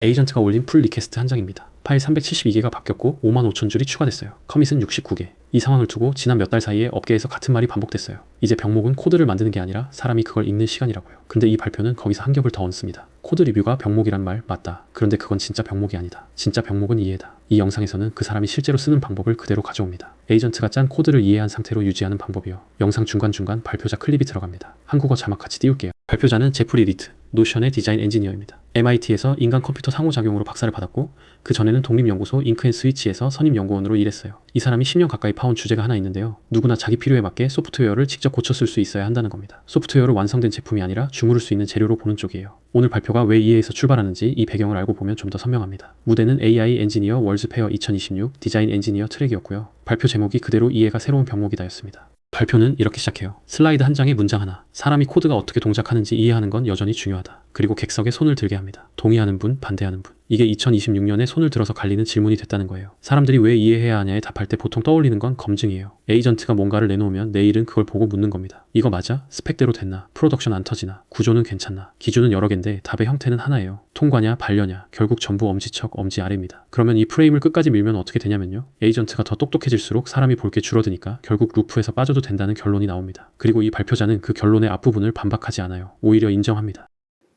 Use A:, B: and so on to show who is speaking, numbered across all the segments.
A: 에이전트가 올린 풀 리퀘스트 한 장입니다. 파일 372개가 바뀌었고 55,000줄이 추가됐어요. 커밋은 69개. 이 상황을 두고 지난 몇 달 사이에 업계에서 같은 말이 반복됐어요. 이제 병목은 코드를 만드는 게 아니라 사람이 그걸 읽는 시간이라고요. 근데 이 발표는 거기서 한 겹을 더 얹습니다. 코드 리뷰가 병목이란 말 맞다. 그런데 그건 진짜 병목이 아니다. 진짜 병목은 이해다. 이 영상에서는 그 사람이 실제로 쓰는 방법을 그대로 가져옵니다. 에이전트가 짠 코드를 이해한 상태로 유지하는 방법이요. 영상 중간중간 발표자 클립이 들어갑니다. 한국어 자막 같이 띄울게요. 발표자는 제프리 리트, 노션의 디자인 엔지니어입니다. MIT에서 인간 컴퓨터 상호작용으로 박사를 받았고 그 전에는 독립연구소 잉크앤스위치에서 선임연구원으로 일했어요. 이 사람이 10년 가까이 파온 주제가 하나 있는데요. 누구나 자기 필요에 맞게 소프트웨어를 직접 고쳐 쓸 수 있어야 한다는 겁니다. 소프트웨어로 완성된 제품이 아니라 주무를 수 있는 재료로 보는 쪽이에요. 오늘 발표가 왜 이해에서 출발하는지 이 배경을 알고 보면 좀 더 선명합니다. 무대는 AI 엔지니어 월즈페어 2026 디자인 엔지니어 트랙이었고요. 발표 제목이 그대로 이해가 새로운 병목이다였습니다. 발표는 이렇게 시작해요. 슬라이드 한 장에 문장 하나. 사람이 코드가 어떻게 동작하는지 이해하는 건 여전히 중요하다. 그리고 객석에 손을 들게 합니다. 동의하는 분, 반대하는 분. 이게 2026년에 손을 들어서 갈리는 질문이 됐다는 거예요. 사람들이 왜 이해해야 하냐에 답할 때 보통 떠올리는 건 검증이에요. 에이전트가 뭔가를 내놓으면 내일은 그걸 보고 묻는 겁니다. 이거 맞아? 스펙대로 됐나? 프로덕션 안 터지나? 구조는 괜찮나? 기준은 여러 개인데 답의 형태는 하나예요. 통과냐, 반려냐, 결국 전부 엄지척, 엄지 아래입니다. 그러면 이 프레임을 끝까지 밀면 어떻게 되냐면요. 에이전트가 더 똑똑해질수록 사람이 볼 게 줄어드니까 결국 루프에서 빠져도 된다는 결론이 나옵니다. 그리고 이 발표자는 그 결론의 앞부분을 반박하지 않아요. 오히려 인정합니다.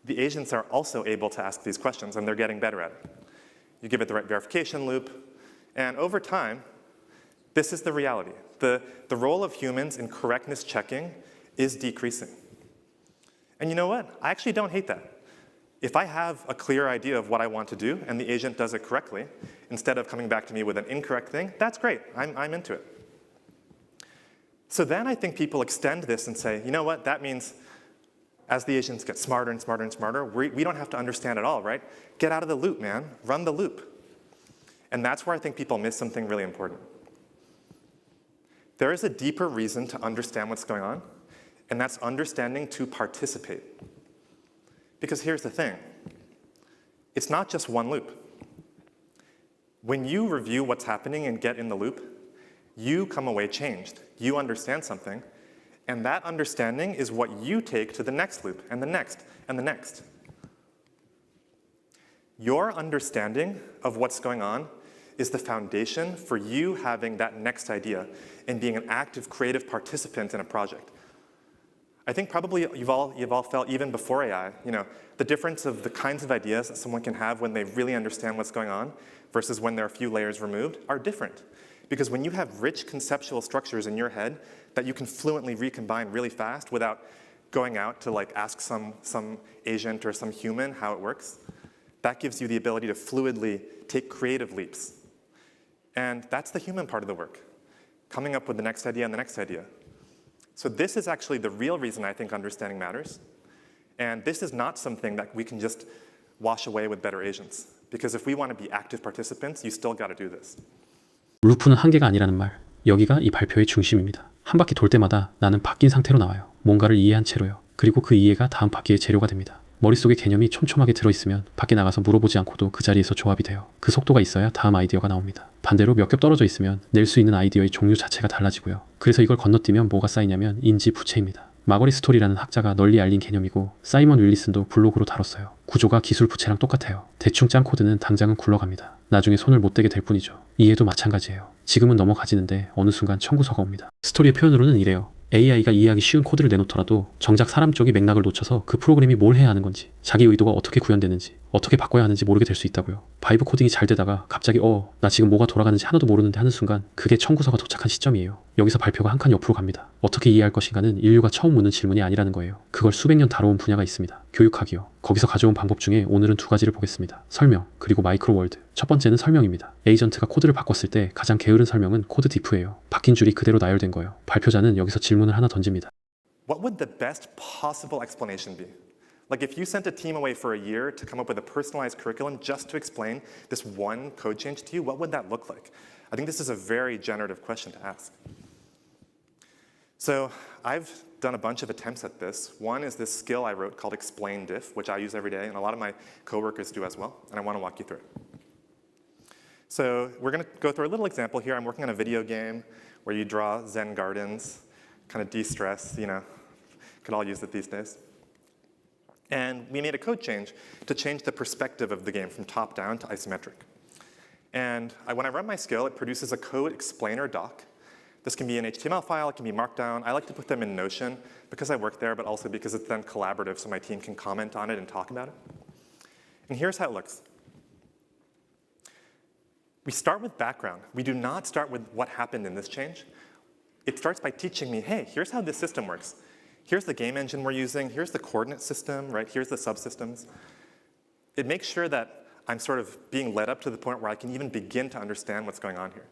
B: The agents are also able to ask these questions, and they're getting better at it. You give it the right verification loop, and over time, this is the reality. The role of humans in correctness checking is decreasing. And you know what? I actually don't hate that. If I have a clear idea of what I want to do, and the agent does it correctly, instead of coming back to me with an incorrect thing, that's great. I'm into it. So then I think people extend this and say, you know what? That means as the agents get smarter and smarter and smarter, we don't have to understand it all, right? Get out of the loop, man. Run the loop. And that's where I think people miss something really important. There is a deeper reason to understand what's going on, and that's understanding to participate. Because here's the thing. It's not just one loop. When you review what's happening and get in the loop, you come away changed. You understand something. And that understanding is what you take to the next loop, and the next, and the next. Your understanding of what's going on is the foundation for you having that next idea and being an active, creative participant in a project. I think probably you've all felt, even before AI, the difference of the kinds of ideas that someone can have when they really understand what's going on versus when they're a few layers removed are different. Because when you have rich conceptual structures in your head that you can fluently recombine really fast without going out to ask some agent or some human how it works, that gives you the ability to fluidly take creative leaps. And that's the human part of the work, coming up with the next idea and the next idea. So this is actually the real reason I think understanding matters. And this is not something that we can just wash away with better agents. Because if we want to be active participants, you still got to do this.
A: 루프는 한계가 아니라는 말. 여기가 이 발표의 중심입니다. 한 바퀴 돌 때마다 나는 바뀐 상태로 나와요. 뭔가를 이해한 채로요. 그리고 그 이해가 다음 바퀴의 재료가 됩니다. 머릿속에 개념이 촘촘하게 들어있으면 밖에 나가서 물어보지 않고도 그 자리에서 조합이 돼요. 그 속도가 있어야 다음 아이디어가 나옵니다. 반대로 몇 겹 떨어져 있으면 낼 수 있는 아이디어의 종류 자체가 달라지고요. 그래서 이걸 건너뛰면 뭐가 쌓이냐면 인지 부채입니다. 마거리 스토리라는 학자가 널리 알린 개념이고 사이먼 윌리슨도 블로그로 다뤘어요. 구조가 기술 부채랑 똑같아요. 대충 짠 코드는 당장은 굴러갑니다. 나중에 손을 못 대게 될 뿐이죠. 이해도 마찬가지예요. 지금은 넘어가지는데 어느 순간 청구서가 옵니다. 스토리의 표현으로는 이래요. AI가 이해하기 쉬운 코드를 내놓더라도 정작 사람 쪽이 맥락을 놓쳐서 그 프로그램이 뭘 해야 하는 건지, 자기 의도가 어떻게 구현되는지, 어떻게 바꿔야 하는지 모르게 될 수 있다고요. 바이브 코딩이 잘 되다가 갑자기 나 지금 뭐가 돌아가는지 하나도 모르는데 하는 순간 그게 청구서가 도착한 시점이에요. 여기서 발표가 한 칸 옆으로 갑니다. 어떻게 이해할 것인가는 인류가 처음 묻는 질문이 아니라는 거예요. 그걸 수백 년 다뤄온 분야가 있습니다. 교육학이요. 거기서 가져온 방법 중에 오늘은 두 가지를 보겠습니다. 설명, 그리고 마이크로 월드. 첫 번째는 설명입니다. 에이전트가 코드를 바꿨을 때 가장 게으른 설명은 코드 디프예요. 바뀐 줄이 그대로 나열된 거예요. 발표자는 여기서 질문을 하나 던집니다.
B: What would the best possible explanation be? Like if you sent a team away for a year to come up with a personalized curriculum just to explain this one code change to you, what would that look like? I think this is a very generative question to ask. So I've done a bunch of attempts at this. One is this skill I wrote called Explain Diff, which I use every day, and a lot of my coworkers do as well, and I want to walk you through it. So we're going to go through a little example here. I'm working on a video game where you draw Zen gardens, kind of de-stress, could all use it these days. And we made a code change to change the perspective of the game from top down to isometric. And when I run my skill, it produces a code explainer doc. This can be an HTML file, it can be Markdown. I like to put them in Notion because I work there, but also because it's then collaborative so my team can comment on it and talk about it. And here's how it looks. We start with background. We do not start with what happened in this change. It starts by teaching me, hey, here's how this system works. Here's the game engine we're using. Here's the coordinate system, right? Here's the subsystems. It makes sure that I'm sort of being led up to the point where I can even begin to understand what's going on here.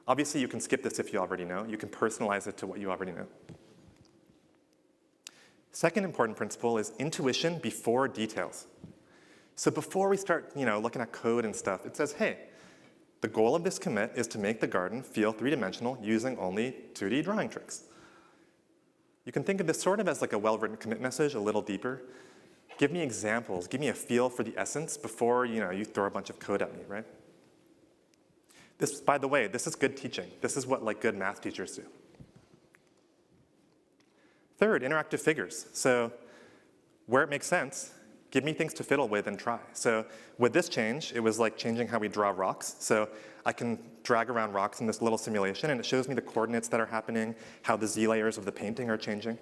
B: Obviously, you can skip this if you already know. You can personalize it to what you already know. Second important principle is intuition before details. So before we start looking at code and stuff, it says, hey, the goal of this commit is to make the garden feel three-dimensional using only 2D drawing tricks. You can think of this sort of as like a well-written commit message, a little deeper. Give me examples, give me a feel for the essence before you throw a bunch of code at me, right? This, by the way, this is good teaching. This is what good math teachers do. Third, interactive figures. So where it makes sense, give me things to fiddle with and try. So with this change, it was like changing how we draw rocks. So I can drag around rocks in this little simulation, and it shows me the coordinates that are happening, how the Z layers of the painting are changing.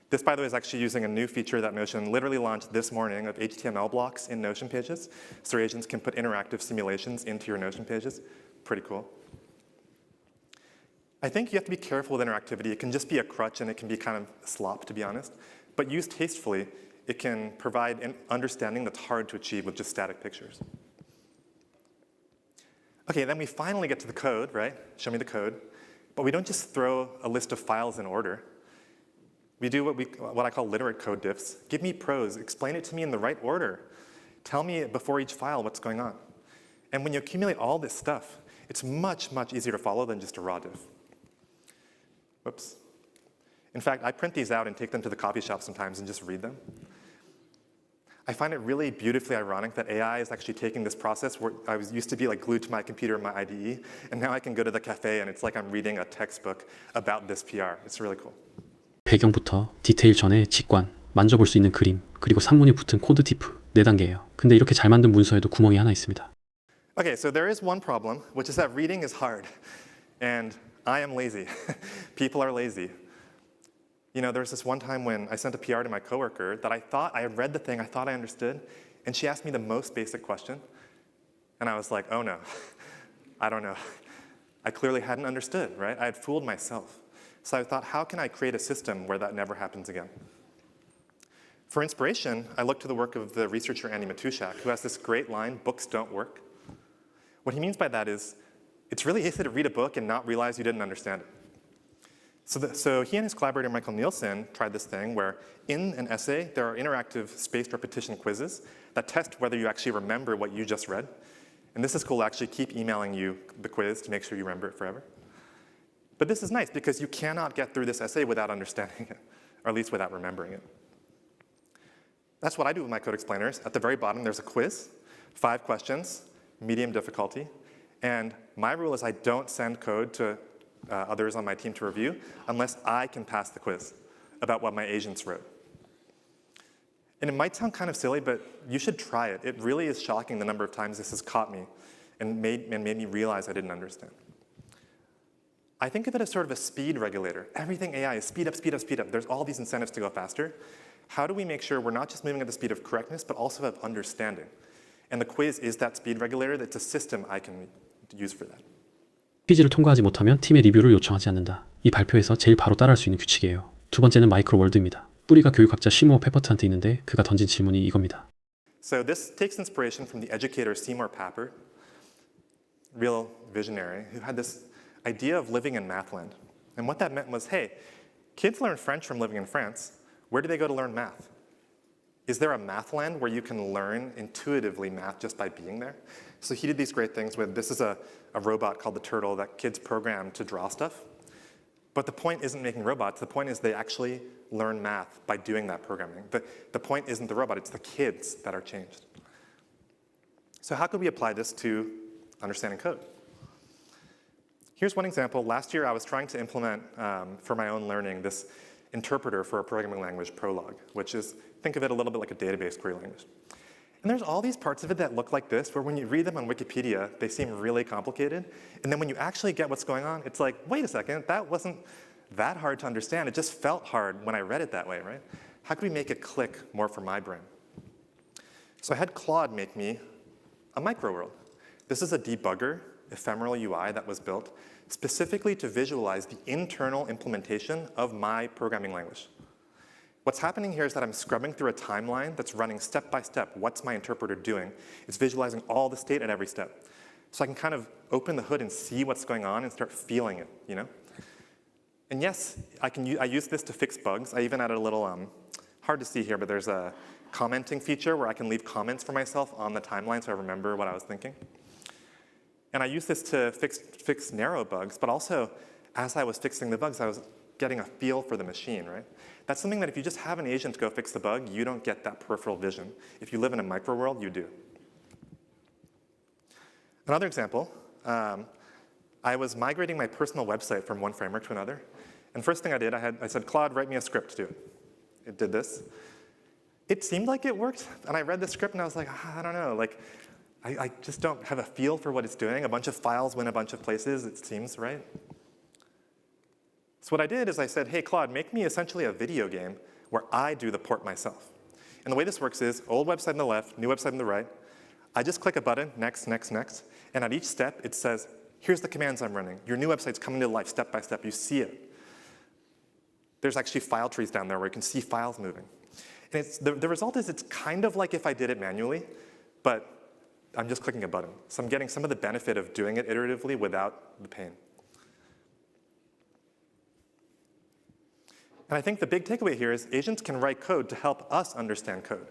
B: This, by the way, is actually using a new feature that Notion literally launched this morning of HTML blocks in Notion pages. So your agents can put interactive simulations into your Notion pages. Pretty cool. I think you have to be careful with interactivity. It can just be a crutch, and it can be kind of slop, to be honest. But used tastefully, it can provide an understanding that's hard to achieve with just static pictures. OK, then we finally get to the code, right? Show me the code. But we don't just throw a list of files in order. We do what I call literate code diffs. Give me prose. Explain it to me in the right order. Tell me before each file what's going on. And when you accumulate all this stuff, it's much, much easier to follow than just a raw diff. Whoops. In fact, I print these out and take them to the coffee shop sometimes and just read them. I find it really beautifully ironic that AI is actually taking this process where I used to be glued to my computer in my IDE, and now I can go to the cafe and it's like I'm reading a textbook about this PR. It's really cool.
A: 배경부터 디테일 전에 직관, 만져볼 수 있는 그림, 그리고 산문이 붙은 코드 티프 4단계예요. 근데 이렇게 잘 만든 문서에도 구멍이 하나 있습니다.
B: Okay, so there is one problem, which is that reading is hard. And I am lazy. People are lazy. There was this one time when I sent a PR to my coworker that I thought I had read the thing, I thought I understood, and she asked me the most basic question. And I was like, oh no, I don't know. I clearly hadn't understood, right? I had fooled myself. So I thought, how can I create a system where that never happens again? For inspiration, I looked to the work of the researcher Andy Matushak, who has this great line, books don't work. What he means by that is, it's really easy to read a book and not realize you didn't understand it. So he and his collaborator Michael Nielsen tried this thing where in an essay, there are interactive spaced repetition quizzes that test whether you actually remember what you just read. And this is cool to actually keep emailing you the quiz to make sure you remember it forever. But this is nice because you cannot get through this essay without understanding it, or at least without remembering it. That's what I do with my code explainers. At the very bottom, there's a quiz, 5 questions, medium difficulty. And my rule is I don't send code to others on my team to review unless I can pass the quiz about what my agents wrote. And it might sound kind of silly, but you should try it. It really is shocking the number of times this has caught me and made me realize I didn't understand. I think of it as sort of a speed regulator. Everything AI is speed up, speed up, speed up. There's all these incentives to go faster. How do we make sure we're not just moving at the speed of correctness, but also of understanding? And the quiz is that speed regulator. That's a system I can use for that.
A: 퀴즈를 통과하지 못하면 팀의 리뷰를 요청하지 않는다. 이 발표에서 제일 바로 따라할 수 있는 규칙이에요. 두 번째는 마이크로 월드입니다. 뿌리가 교육학자 시모어 페퍼트한테 있는데 그가 던진 질문이 이겁니다.
B: So this takes inspiration from the educator Seymour Papert, real visionary, who had this idea of living in mathland. And what that meant was, hey, kids learn French from living in France. Where do they go to learn math? Is there a mathland where you can learn intuitively math just by being there? So he did these great things with, this is a robot called the Turtle that kids program to draw stuff. But the point isn't making robots. The point is they actually learn math by doing that programming. The point isn't the robot. It's the kids that are changed. So how could we apply this to understanding code? Here's one example. Last year, I was trying to implement, for my own learning, this interpreter for a programming language, Prolog, which is Think of it a little bit like a database query language. And there's all these parts of it that look like this, where when you read them on Wikipedia, they seem really complicated. And then when you actually get what's going on, it's like, wait a second, that wasn't that hard to understand. It just felt hard when I read it that way, right? How could we make it click more for my brain? So I had Claude make me a microworld. This is a debugger, ephemeral UI that was built specifically to visualize the internal implementation of my programming language. What's happening here is that I'm scrubbing through a timeline that's running step by step. What's my interpreter doing? It's visualizing all the state at every step. So I can kind of open the hood and see what's going on and start feeling it, you know? And yes, I use this to fix bugs. I even added a little, hard to see here, but there's a commenting feature where I can leave comments for myself on the timeline so I remember what I was thinking. And I use this to fix narrow bugs, but also as I was fixing the bugs, I was getting a feel for the machine, right? That's something that if you just have an agent go fix the bug, you don't get that peripheral vision. If you live in a micro world, you do. Another example, I was migrating my personal website from one framework to another. And first thing I did, I said, Claude, write me a script to do it. It did this. It seemed like it worked, and I read the script and I was like, I don't know, like, I just don't have a feel for what it's doing. A bunch of files went a bunch of places, it seems, right? So what I did is I said, hey, Claude, make me essentially a video game where I do the port myself. And the way this works is old website on the left, new website on the right. I just click a button, next, next, next. And at each step, it says, here's the commands I'm running. Your new website's coming to life step by step. You see it. There's actually file trees down there where you can see files moving. And the result is it's kind of like if I did it manually, but I'm just clicking a button. So I'm getting some of the benefit of doing it iteratively without the pain. And I think the big takeaway here is agents can write code to help us understand code,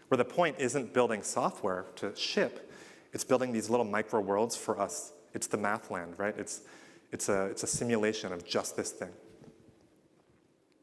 B: where the point isn't building software to ship, it's building these little micro worlds for us. It's the math land, right? It's a simulation of just this thing.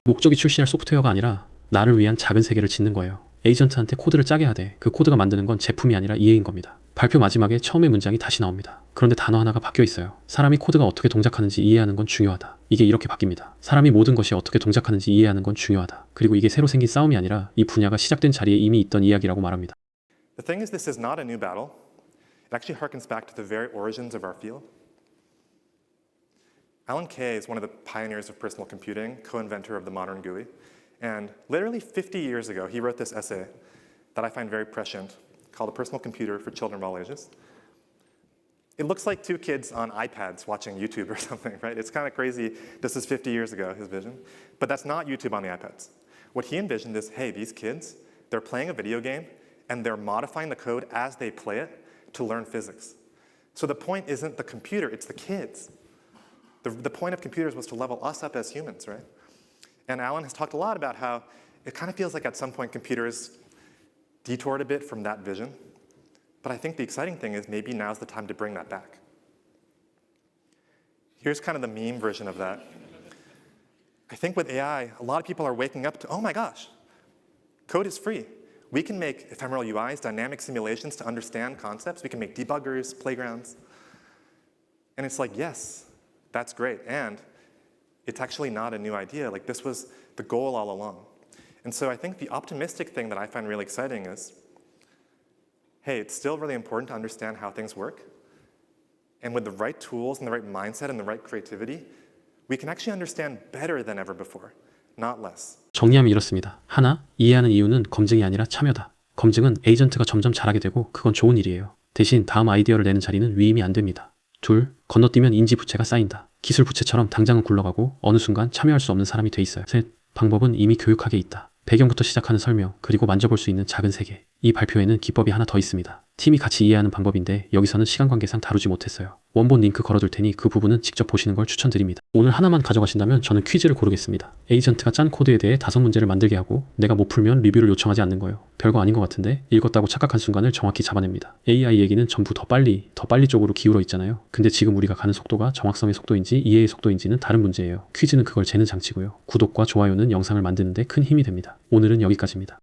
A: 목적이 출시할 소프트웨어가 아니라 나를 위한 작은 세계를 짓는 거예요. 에이전트한테 코드를 짜게 하되 그 코드가 만드는 건 제품이 아니라 이해인 겁니다. 발표 마지막에 처음의 문장이 다시 나옵니다. 그런데 단어 하나가 바뀌어 있어요. 사람이 코드가 어떻게 동작하는지 이해하는 건 중요하다. 이게 이렇게 바뀝니다. 사람이 모든 것이 어떻게 동작하는지 이해하는 건 중요하다. 그리고 이게 새로 생긴 싸움이 아니라 이 분야가 시작된 자리에 이미 있던 이야기라고 말합니다.
B: The thing is, this is not a new battle. It actually harkens back to the very origins of our field. Alan Kay is one of the pioneers of personal computing, co-inventor of the modern GUI. And literally 50 years ago, he wrote this essay that I find very prescient called A Personal Computer for Children of All Ages. It looks like two kids on iPads watching YouTube or something, right? It's kind of crazy. This is 50 years ago, his vision. But that's not YouTube on the iPads. What he envisioned is, hey, these kids, they're playing a video game, and they're modifying the code as they play it to learn physics. So the point isn't the computer, it's the kids. The point of computers was to level us up as humans, right? And Alan has talked a lot about how it kind of feels like at some point computers detoured a bit from that vision. But I think the exciting thing is maybe now's the time to bring that back. Here's kind of the meme version of that. I think with AI, a lot of people are waking up to, oh my gosh, code is free. We can make ephemeral UIs, dynamic simulations to understand concepts. We can make debuggers, playgrounds. And it's like, yes, that's great. And it's actually not a new idea. Like, this was the goal all along. And so I think the optimistic thing that I find really exciting is, hey, it's still really important to understand how things work. And with the right tools and the right mindset and the right creativity, we can actually understand better than ever before, not less.
A: 정리하면 이렇습니다. 하나, 이해하는 이유는 검증이 아니라 참여다. 검증은 에이전트가 점점 잘하게 되고 그건 좋은 일이에요. 대신 다음 아이디어를 내는 자리는 위임이 안 됩니다. 둘, 건너뛰면 인지 부채가 쌓인다. 기술 부채처럼 당장은 굴러가고 어느 순간 참여할 수 없는 사람이 돼 있어요. 셋, 방법은 이미 교육학에 있다. 배경부터 시작하는 설명, 그리고 만져볼 수 있는 작은 세계. 이 발표에는 기법이 하나 더 있습니다. 팀이 같이 이해하는 방법인데 여기서는 시간 관계상 다루지 못했어요. 원본 링크 걸어둘 테니 그 부분은 직접 보시는 걸 추천드립니다. 오늘 하나만 가져가신다면 저는 퀴즈를 고르겠습니다. 에이전트가 짠 코드에 대해 5문제를 만들게 하고 내가 못 풀면 리뷰를 요청하지 않는 거예요. 별거 아닌 것 같은데 읽었다고 착각한 순간을 정확히 잡아냅니다. AI 얘기는 전부 더 빨리 쪽으로 기울어 있잖아요. 근데 지금 우리가 가는 속도가 정확성의 속도인지 이해의 속도인지는 다른 문제예요. 퀴즈는 그걸 재는 장치고요. 구독과 좋아요는 영상을 만드는 데 큰 힘이 됩니다. 오늘은 여기까지입니다.